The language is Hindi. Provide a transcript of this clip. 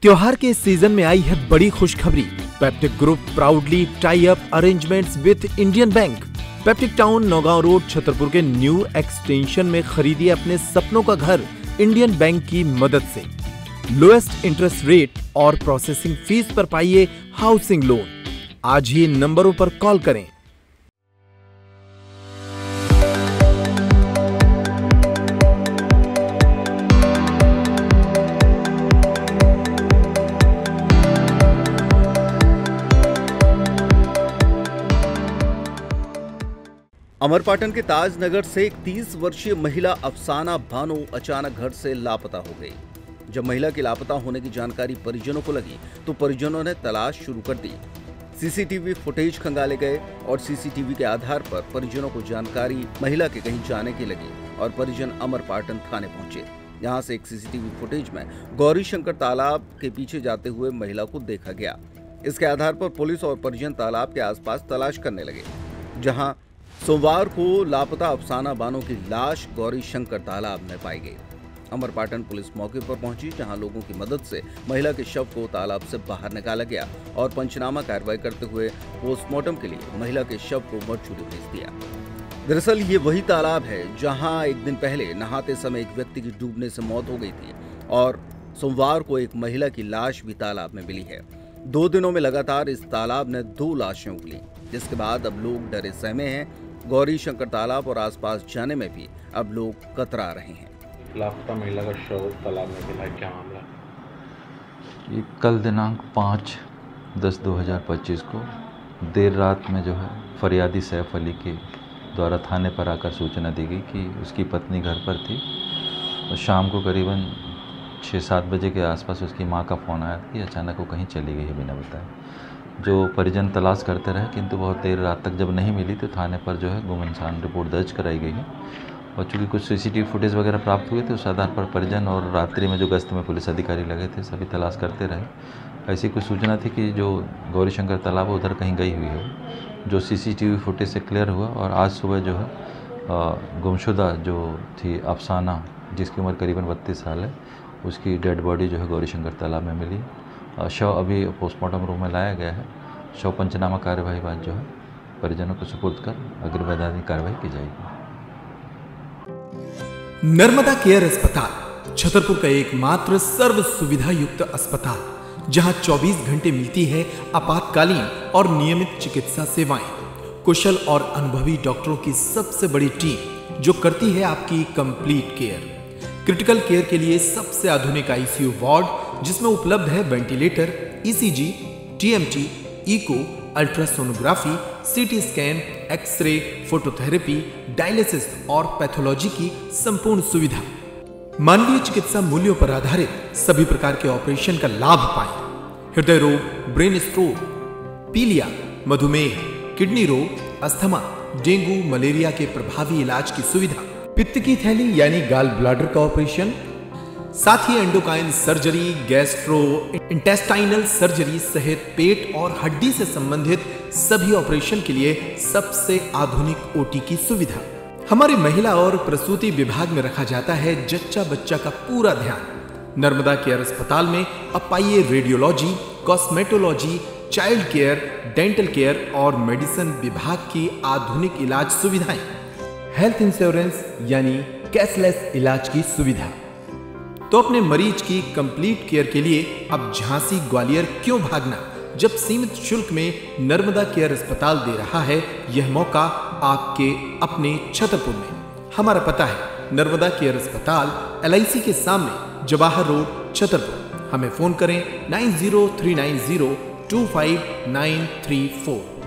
त्योहार के सीजन में आई है बड़ी खुशखबरी। Peptic group proudly tie up arrangements with Indian bank. Peptic town Naugaon road Chhatarpur के न्यू एक्सटेंशन में खरीदिए अपने सपनों का घर इंडियन बैंक की मदद से। लोएस्ट इंटरेस्ट रेट और प्रोसेसिंग फीस पर पाइए हाउसिंग लोन। आज ही नंबरों पर कॉल करें। अमरपाटन के ताजनगर से एक 30 वर्षीय महिला अफसाना बानो अचानक घर से लापता हो गई। जब महिला के लापता होने की जानकारी परिजनों को लगी तो परिजनों ने तलाश शुरू कर दी। सीसीटीवी फुटेज खंगाले गए और सीसीटीवी के आधार पर परिजनों को जानकारी महिला के कहीं जाने की लगी और परिजन अमरपाटन थाने पहुंचे। यहां से एक सीसीटीवी फुटेज में गौरी शंकर तालाब के पीछे जाते हुए महिला को देखा गया। इसके आधार पर पुलिस और परिजन तालाब के आसपास तलाश करने लगे, जहां सोमवार को लापता अफसाना बानो की लाश गौरी शंकर तालाब में पाई गई। अमरपाटन पुलिस मौके पर पहुंची, जहां लोगों की मदद से महिला के शव को तालाब से बाहर निकाला गया और पंचनामा कार्रवाई करते हुए पोस्टमार्टम के लिए महिला के शव को मरचुरी भेज दिया। दरअसल ये वही तालाब है जहां एक दिन पहले नहाते समय एक व्यक्ति की डूबने से मौत हो गई थी और सोमवार को एक महिला की लाश भी तालाब में मिली है। 2 दिनों में लगातार इस तालाब ने 2 लाशें उगली, जिसके बाद अब लोग डरे सहमे हैं। गौरी शंकर तालाब और आसपास जाने में भी अब लोग कतरा रहे हैं। लापता महिला का शव तालाब में मिला है, क्या मामला? ये कल दिनांक 5/10/2025 को देर रात में जो है फरियादी सैफ अली के द्वारा थाने पर आकर सूचना दी गई कि उसकी पत्नी घर पर थी और शाम को करीबन 6-7 बजे के आसपास उसकी मां का फ़ोन आया कि अचानक वो कहीं चली गई है बिना बताए। जो परिजन तलाश करते रहे, किंतु बहुत देर रात तक जब नहीं मिली तो थाने पर जो है गुम इंसान रिपोर्ट दर्ज कराई गई है और चूँकि कुछ सीसीटीवी फुटेज वगैरह प्राप्त हुए थे, उस आधार पर परिजन और रात्रि में जो गश्त में पुलिस अधिकारी लगे थे सभी तलाश करते रहे। ऐसी कुछ सूचना थी कि जो गौरी शंकर तालाब उधर कहीं गई हुई है, जो सीसीटीवी फुटेज से क्लियर हुआ और आज सुबह जो है गुमशुदा जो थी अफसाना, जिसकी उम्र करीबन 32 साल है, उसकी डेड बॉडी जो है गौरी शंकर तालाब में मिली। शव अभी पोस्टमार्टम रूम में लाया गया है। शव पंचनामा कार्यवाही बाद जो है परिजनों को सुपुर्द कर अग्रिम वैधानिक कार्रवाई की जाएगी। नर्मदा केयर अस्पताल छतरपुर का एकमात्र सर्व सुविधा युक्त अस्पताल, जहां 24 घंटे मिलती है आपातकालीन और नियमित चिकित्सा सेवाएं। कुशल और अनुभवी डॉक्टरों की सबसे बड़ी टीम जो करती है आपकी कंप्लीट केयर। क्रिटिकल केयर के लिए सबसे आधुनिक आईसीयू वार्ड, जिसमें उपलब्ध है ventilator, ECG, TMT, echo, ultrasonography, CT scan, x-ray, phototherapy, dialysis और पैथोलॉजी की संपूर्ण सुविधा। मानवीय चिकित्सा मूल्यों पर आधारित सभी प्रकार के ऑपरेशन का लाभ पाएं। हृदय रोग, ब्रेन स्ट्रोक, पीलिया, मधुमेह, किडनी रोग, अस्थमा, डेंगू, मलेरिया के प्रभावी इलाज की सुविधा, पित्त की थैली यानी गाल ब्लैडर का ऑपरेशन, साथ ही endocrine surgery, gastrointestinal surgery सहित पेट और हड्डी से संबंधित सभी ऑपरेशन के लिए सबसे आधुनिक ओटी की सुविधा। हमारे महिला और प्रसूति विभाग में रखा जाता है जच्चा बच्चा का पूरा ध्यान। नर्मदा केयर अस्पताल में अब पाइए radiology, cosmetology, child care, dental care और मेडिसिन विभाग की आधुनिक इलाज सुविधाएं। हेल्थ इंश्योरेंस यानी कैशलेस इलाज की सुविधा। तो अपने मरीज की कंप्लीट केयर के लिए अब झांसी ग्वालियर क्यों भागना, जब सीमित शुल्क में नर्मदा केयर अस्पताल दे रहा है यह मौका आपके अपने छतरपुर में। हमारा पता है नर्मदा केयर अस्पताल, LIC के सामने, जवाहर रोड, छतरपुर। हमें फोन करें 9039025934।